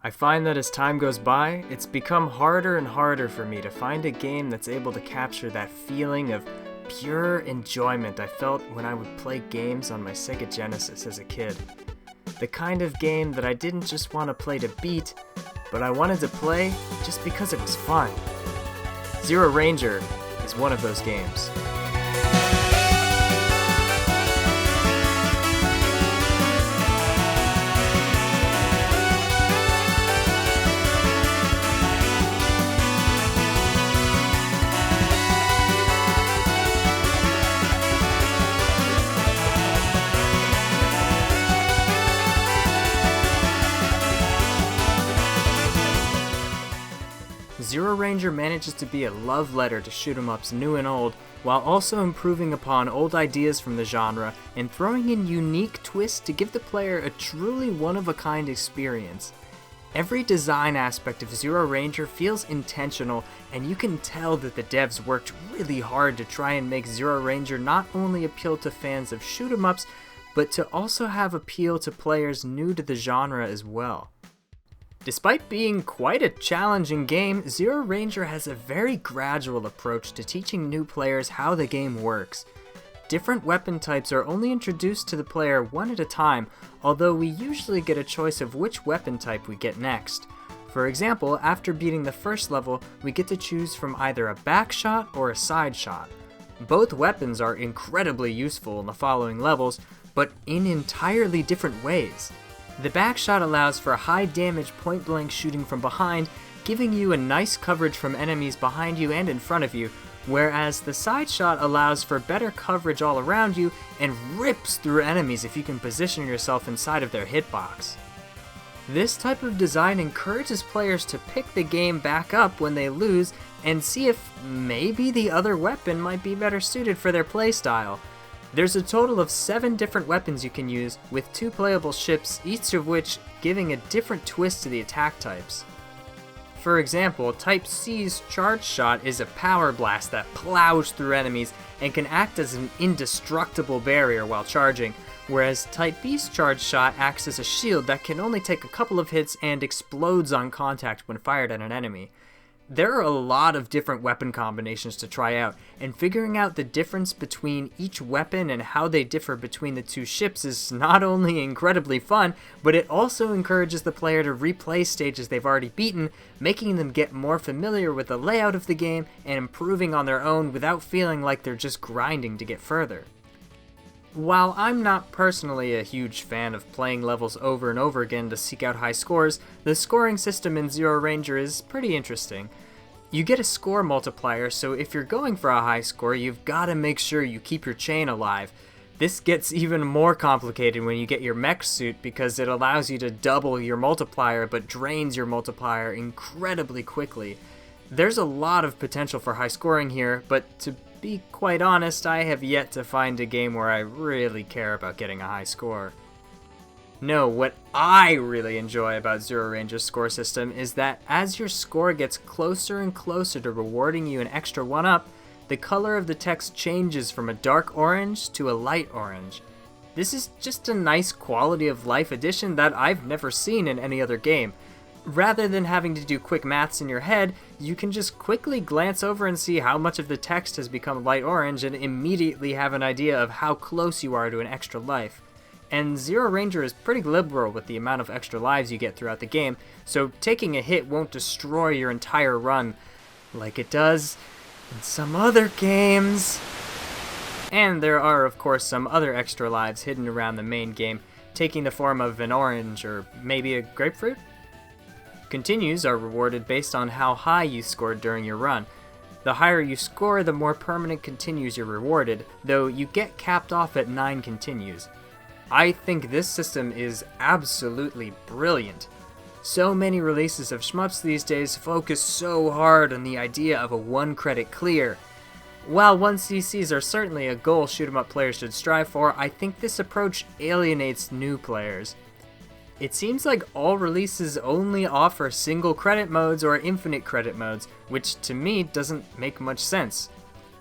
I find that as time goes by, it's become harder and harder for me to find a game that's able to capture that feeling of pure enjoyment I felt when I would play games on my Sega Genesis as a kid. The kind of game that I didn't just want to play to beat, but I wanted to play just because it was fun. ZeroRanger is one of those games. ZeroRanger manages to be a love letter to shoot-'em-ups new and old, while also improving upon old ideas from the genre and throwing in unique twists to give the player a truly one-of-a-kind experience. Every design aspect of ZeroRanger feels intentional, and you can tell that the devs worked really hard to try and make ZeroRanger not only appeal to fans of shoot-'em-ups, but to also have appeal to players new to the genre as well. Despite being quite a challenging game, ZeroRanger has a very gradual approach to teaching new players how the game works. Different weapon types are only introduced to the player one at a time, although we usually get a choice of which weapon type we get next. For example, after beating the first level, we get to choose from either a back shot or a side shot. Both weapons are incredibly useful in the following levels, but in entirely different ways. The back shot allows for high damage point-blank shooting from behind, giving you a nice coverage from enemies behind you and in front of you, whereas the side shot allows for better coverage all around you and rips through enemies if you can position yourself inside of their hitbox. This type of design encourages players to pick the game back up when they lose and see if maybe the other weapon might be better suited for their playstyle. There's a total of 7 different weapons you can use, with 2 playable ships, each of which giving a different twist to the attack types. For example, Type C's charge shot is a power blast that plows through enemies and can act as an indestructible barrier while charging, whereas Type B's charge shot acts as a shield that can only take a couple of hits and explodes on contact when fired at an enemy. There are a lot of different weapon combinations to try out, and figuring out the difference between each weapon and how they differ between the two ships is not only incredibly fun, but it also encourages the player to replay stages they've already beaten, making them get more familiar with the layout of the game and improving on their own without feeling like they're just grinding to get further. While I'm not personally a huge fan of playing levels over and over again to seek out high scores, the scoring system in ZeroRanger is pretty interesting. You get a score multiplier, so if you're going for a high score, you've got to make sure you keep your chain alive. This gets even more complicated when you get your mech suit because it allows you to double your multiplier but drains your multiplier incredibly quickly. There's a lot of potential for high scoring here, but to be quite honest, I have yet to find a game where I really care about getting a high score. No, what I really enjoy about ZeroRanger's score system is that as your score gets closer and closer to rewarding you an extra 1-up, the color of the text changes from a dark orange to a light orange. This is just a nice quality of life addition that I've never seen in any other game. Rather than having to do quick maths in your head, you can just quickly glance over and see how much of the text has become light orange and immediately have an idea of how close you are to an extra life. And ZeroRanger is pretty liberal with the amount of extra lives you get throughout the game, so taking a hit won't destroy your entire run like it does in some other games. And there are, of course, some other extra lives hidden around the main game, taking the form of an orange or maybe a grapefruit. Continues are rewarded based on how high you scored during your run. The higher you score, the more permanent continues you're rewarded, though you get capped off at 9 continues. I think this system is absolutely brilliant. So many releases of shmups these days focus so hard on the idea of a 1-credit clear. While 1CCs are certainly a goal shoot-'em-up players should strive for, I think this approach alienates new players. It seems like all releases only offer single credit modes or infinite credit modes, which to me doesn't make much sense.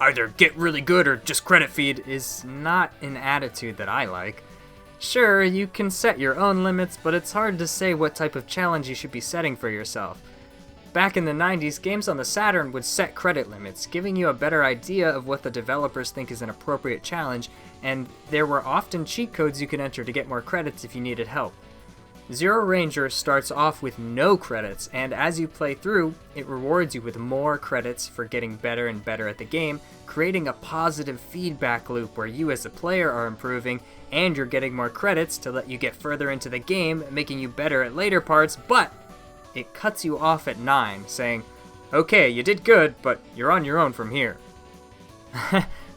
Either get really good or just credit feed is not an attitude that I like. Sure, you can set your own limits, but it's hard to say what type of challenge you should be setting for yourself. Back in the 90s, games on the Saturn would set credit limits, giving you a better idea of what the developers think is an appropriate challenge, and there were often cheat codes you could enter to get more credits if you needed help. ZeroRanger starts off with no credits, and as you play through, it rewards you with more credits for getting better and better at the game, creating a positive feedback loop where you as a player are improving, and you're getting more credits to let you get further into the game, making you better at later parts, but it cuts you off at 9, saying, "Okay, you did good, but you're on your own from here."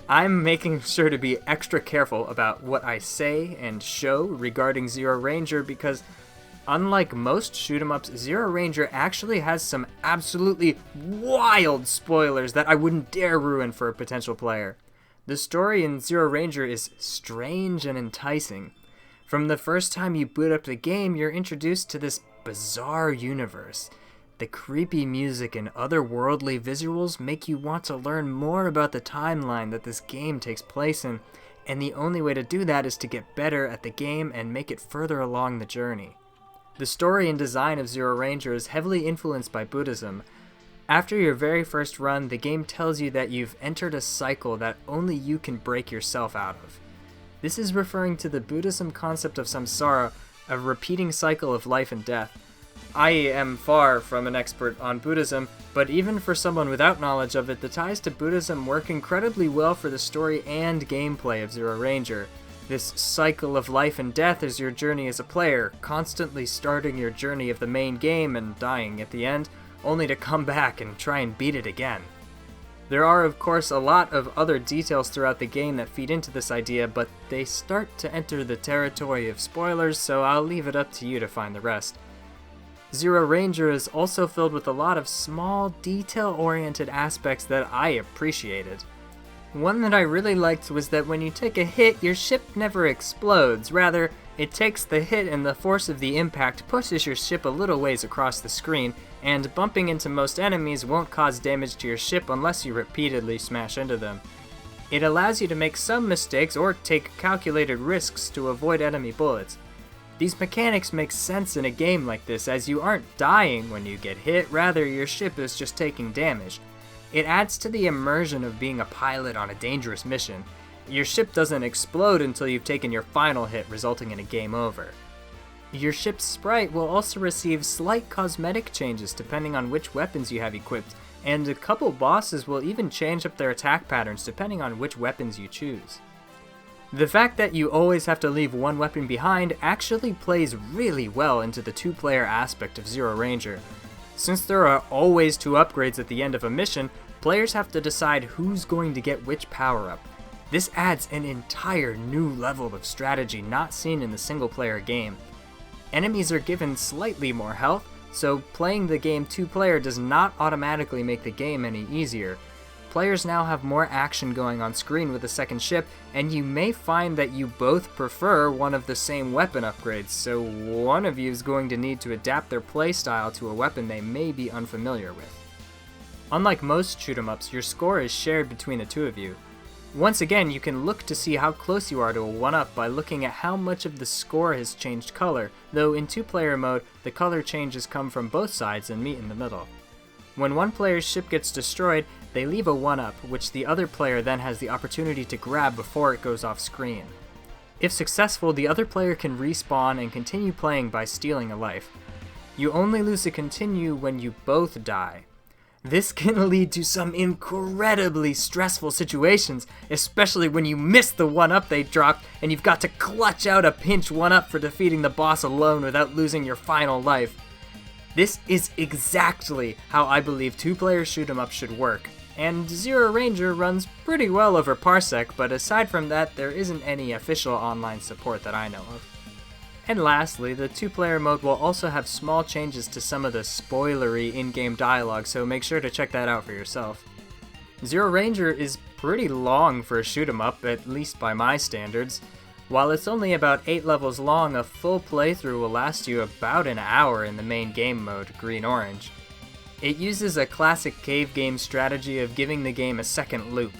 I'm making sure to be extra careful about what I say and show regarding ZeroRanger because, unlike most shoot-em-ups, ZeroRanger actually has some absolutely wild spoilers that I wouldn't dare ruin for a potential player. The story in ZeroRanger is strange and enticing. From the first time you boot up the game, you're introduced to this bizarre universe. The creepy music and otherworldly visuals make you want to learn more about the timeline that this game takes place in, and the only way to do that is to get better at the game and make it further along the journey. The story and design of ZeroRanger is heavily influenced by Buddhism. After your very first run, the game tells you that you've entered a cycle that only you can break yourself out of. This is referring to the Buddhism concept of samsara, a repeating cycle of life and death. I am far from an expert on Buddhism, but even for someone without knowledge of it, the ties to Buddhism work incredibly well for the story and gameplay of ZeroRanger. This cycle of life and death is your journey as a player, constantly starting your journey of the main game and dying at the end, only to come back and try and beat it again. There are, of course, a lot of other details throughout the game that feed into this idea, but they start to enter the territory of spoilers, so I'll leave it up to you to find the rest. ZeroRanger is also filled with a lot of small, detail-oriented aspects that I appreciated. One that I really liked was that when you take a hit, your ship never explodes. Rather, it takes the hit and the force of the impact pushes your ship a little ways across the screen, and bumping into most enemies won't cause damage to your ship unless you repeatedly smash into them. It allows you to make some mistakes or take calculated risks to avoid enemy bullets. These mechanics make sense in a game like this, as you aren't dying when you get hit, rather your ship is just taking damage. It adds to the immersion of being a pilot on a dangerous mission. Your ship doesn't explode until you've taken your final hit, resulting in a game over. Your ship's sprite will also receive slight cosmetic changes depending on which weapons you have equipped, and a couple bosses will even change up their attack patterns depending on which weapons you choose. The fact that you always have to leave one weapon behind actually plays really well into the two-player aspect of ZeroRanger. Since there are always 2 upgrades at the end of a mission, players have to decide who's going to get which power-up. This adds an entire new level of strategy not seen in the single-player game. Enemies are given slightly more health, so playing the game 2-player does not automatically make the game any easier. Players now have more action going on screen with a second ship, and you may find that you both prefer one of the same weapon upgrades, so one of you is going to need to adapt their playstyle to a weapon they may be unfamiliar with. Unlike most shoot-em-ups, your score is shared between the two of you. Once again, you can look to see how close you are to a 1-up by looking at how much of the score has changed color, though in 2-player mode, the color changes come from both sides and meet in the middle. When one player's ship gets destroyed, they leave a 1-up, which the other player then has the opportunity to grab before it goes off screen. If successful, the other player can respawn and continue playing by stealing a life. You only lose a continue when you both die. This can lead to some incredibly stressful situations, especially when you miss the 1-up they dropped and you've got to clutch out a pinch 1-up for defeating the boss alone without losing your final life. This is exactly how I believe 2-player shoot-em-up should work, and ZeroRanger runs pretty well over Parsec, but aside from that, there isn't any official online support that I know of. And lastly, the 2-player mode will also have small changes to some of the spoilery in-game dialogue, so make sure to check that out for yourself. ZeroRanger is pretty long for a shoot-em-up, at least by my standards. While it's only about 8 levels long, a full playthrough will last you about an hour in the main game mode, Green-Orange. It uses a classic cave game strategy of giving the game a second loop.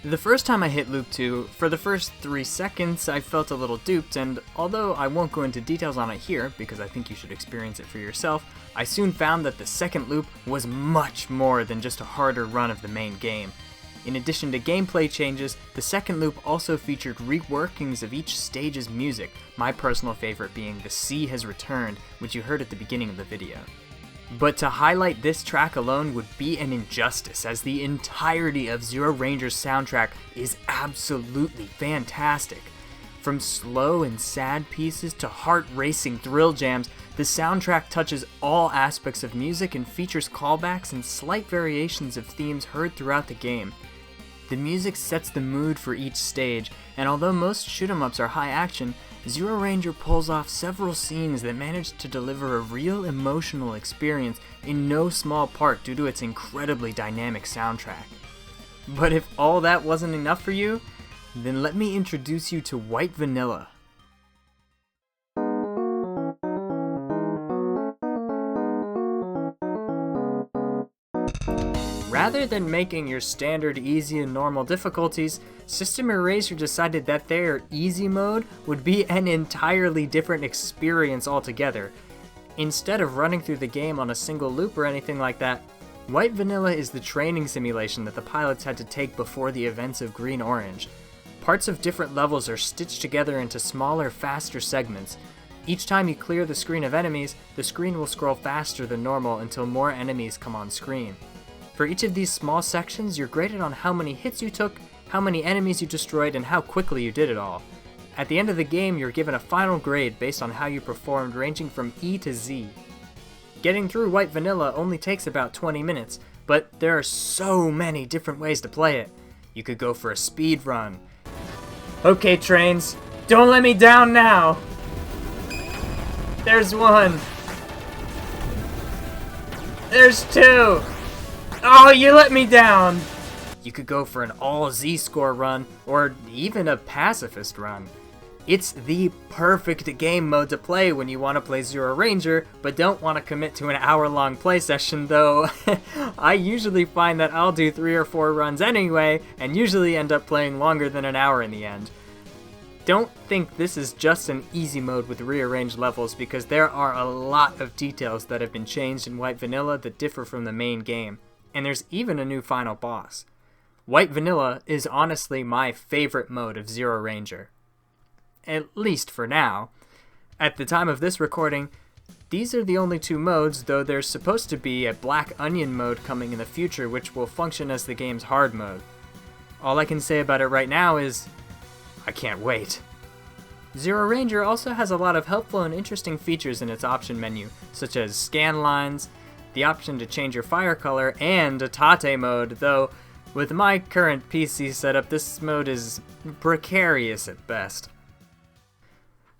The first time I hit Loop 2, for the first 3 seconds I felt a little duped, and although I won't go into details on it here, because I think you should experience it for yourself, I soon found that the second loop was much more than just a harder run of the main game. In addition to gameplay changes, the second loop also featured reworkings of each stage's music, my personal favorite being The Sea Has Returned, which you heard at the beginning of the video. But to highlight this track alone would be an injustice, as the entirety of ZeroRanger's soundtrack is absolutely fantastic. From slow and sad pieces to heart-racing thrill jams, the soundtrack touches all aspects of music and features callbacks and slight variations of themes heard throughout the game. The music sets the mood for each stage, and although most shoot-'em-ups are high action, ZeroRanger pulls off several scenes that manage to deliver a real emotional experience in no small part due to its incredibly dynamic soundtrack. But if all that wasn't enough for you, then let me introduce you to White Vanilla. Rather than making your standard easy and normal difficulties, System Eraser decided that their easy mode would be an entirely different experience altogether. Instead of running through the game on a single loop or anything like that, White Vanilla is the training simulation that the pilots had to take before the events of Green Orange. Parts of different levels are stitched together into smaller, faster segments. Each time you clear the screen of enemies, the screen will scroll faster than normal until more enemies come on screen. For each of these small sections, you're graded on how many hits you took, how many enemies you destroyed, and how quickly you did it all. At the end of the game, you're given a final grade based on how you performed, ranging from E to Z. Getting through White Vanilla only takes about 20 minutes, but there are so many different ways to play it. You could go for a speed run. Okay, trains, don't let me down now! There's one! There's two! Oh, you let me down! You could go for an all Z-score run, or even a pacifist run. It's the perfect game mode to play when you want to play ZeroRanger, but don't want to commit to an hour-long play session, though I usually find that I'll do 3 or 4 runs anyway, and usually end up playing longer than an hour in the end. Don't think this is just an easy mode with rearranged levels, because there are a lot of details that have been changed in White Vanilla that differ from the main game. And there's even a new final boss. White Vanilla is honestly my favorite mode of ZeroRanger. At least for now. At the time of this recording, these are the only 2 modes, though there's supposed to be a Black Onion mode coming in the future which will function as the game's hard mode. All I can say about it right now is, I can't wait. ZeroRanger also has a lot of helpful and interesting features in its option menu, such as scan lines, the option to change your fire color, and a Tate mode, though with my current PC setup, this mode is precarious at best.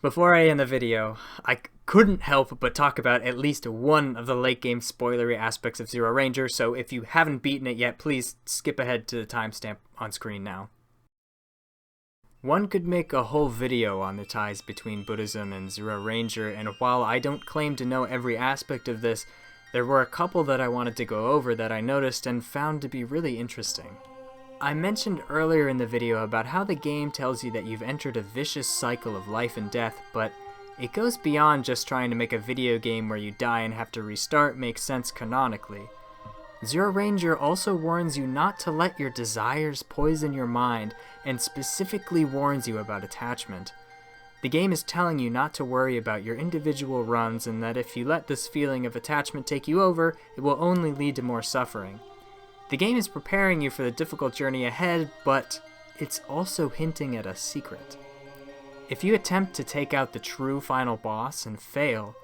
Before I end the video, I couldn't help but talk about at least one of the late game spoilery aspects of ZeroRanger, so if you haven't beaten it yet, please skip ahead to the timestamp on screen now. One could make a whole video on the ties between Buddhism and ZeroRanger, and while I don't claim to know every aspect of this, there were a couple that I wanted to go over that I noticed and found to be really interesting. I mentioned earlier in the video about how the game tells you that you've entered a vicious cycle of life and death, but it goes beyond just trying to make a video game where you die and have to restart make sense canonically. ZeroRanger also warns you not to let your desires poison your mind, and specifically warns you about attachment. The game is telling you not to worry about your individual runs, and that if you let this feeling of attachment take you over, it will only lead to more suffering. The game is preparing you for the difficult journey ahead, but it's also hinting at a secret. If you attempt to take out the true final boss and fail,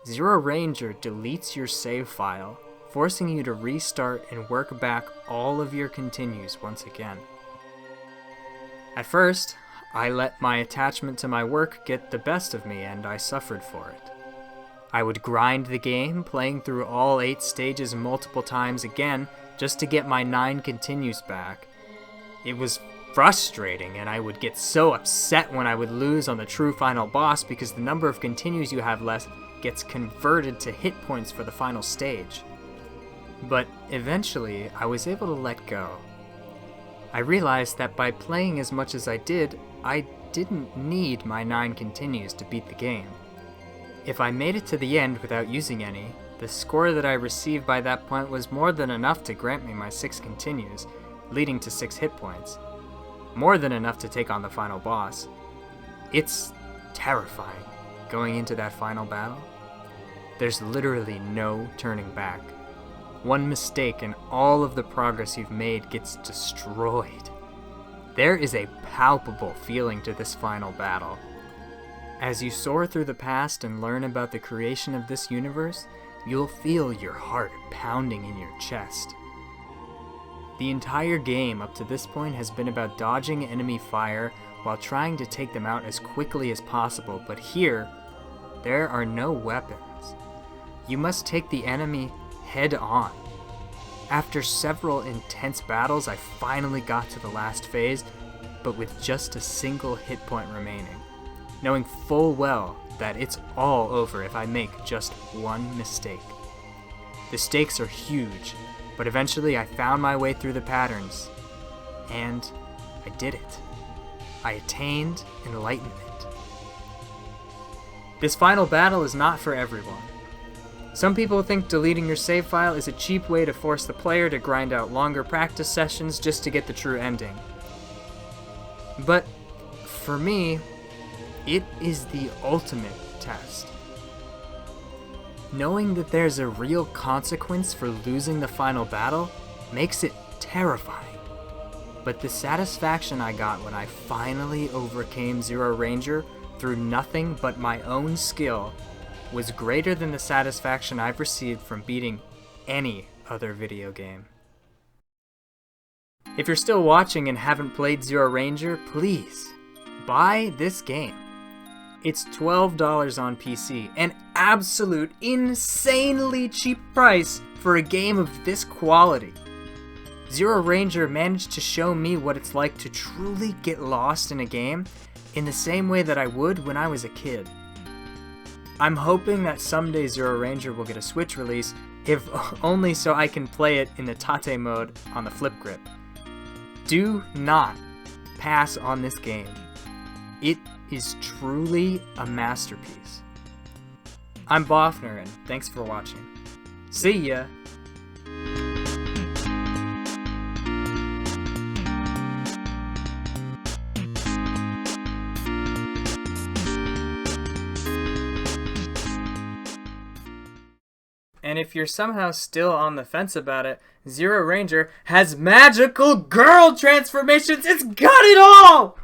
ZeroRanger deletes your save file, forcing you to restart and work back all of your continues once again. At first, I let my attachment to my work get the best of me, and I suffered for it. I would grind the game, playing through all 8 stages multiple times again, just to get my 9 continues back. It was frustrating, and I would get so upset when I would lose on the true final boss because the number of continues you have left gets converted to hit points for the final stage. But eventually, I was able to let go. I realized that by playing as much as I did, I didn't need my 9 continues to beat the game. If I made it to the end without using any, the score that I received by that point was more than enough to grant me my 6 continues, leading to 6 hit points. More than enough to take on the final boss. It's terrifying going into that final battle. There's literally no turning back. One mistake and all of the progress you've made gets destroyed. There is a palpable feeling to this final battle. As you soar through the past and learn about the creation of this universe, you'll feel your heart pounding in your chest. The entire game up to this point has been about dodging enemy fire while trying to take them out as quickly as possible, but here, there are no weapons. You must take the enemy head on. After several intense battles, I finally got to the last phase, but with just a single hit point remaining, knowing full well that it's all over if I make just one mistake. The stakes are huge, but eventually I found my way through the patterns, and I did it. I attained enlightenment. This final battle is not for everyone. Some people think deleting your save file is a cheap way to force the player to grind out longer practice sessions just to get the true ending. But for me, it is the ultimate test. Knowing that there's a real consequence for losing the final battle makes it terrifying. But the satisfaction I got when I finally overcame ZeroRanger through nothing but my own skill was greater than the satisfaction I've received from beating any other video game. If you're still watching and haven't played ZeroRanger, please buy this game. It's $12 on PC, an absolute insanely cheap price for a game of this quality. ZeroRanger managed to show me what it's like to truly get lost in a game in the same way that I would when I was a kid. I'm hoping that someday ZeroRanger will get a Switch release, if only so I can play it in the Tate mode on the flip grip. Do not pass on this game. It is truly a masterpiece. I'm Bofner, and thanks for watching. See ya! And if you're somehow still on the fence about it, ZeroRanger has magical girl transformations! It's got it all!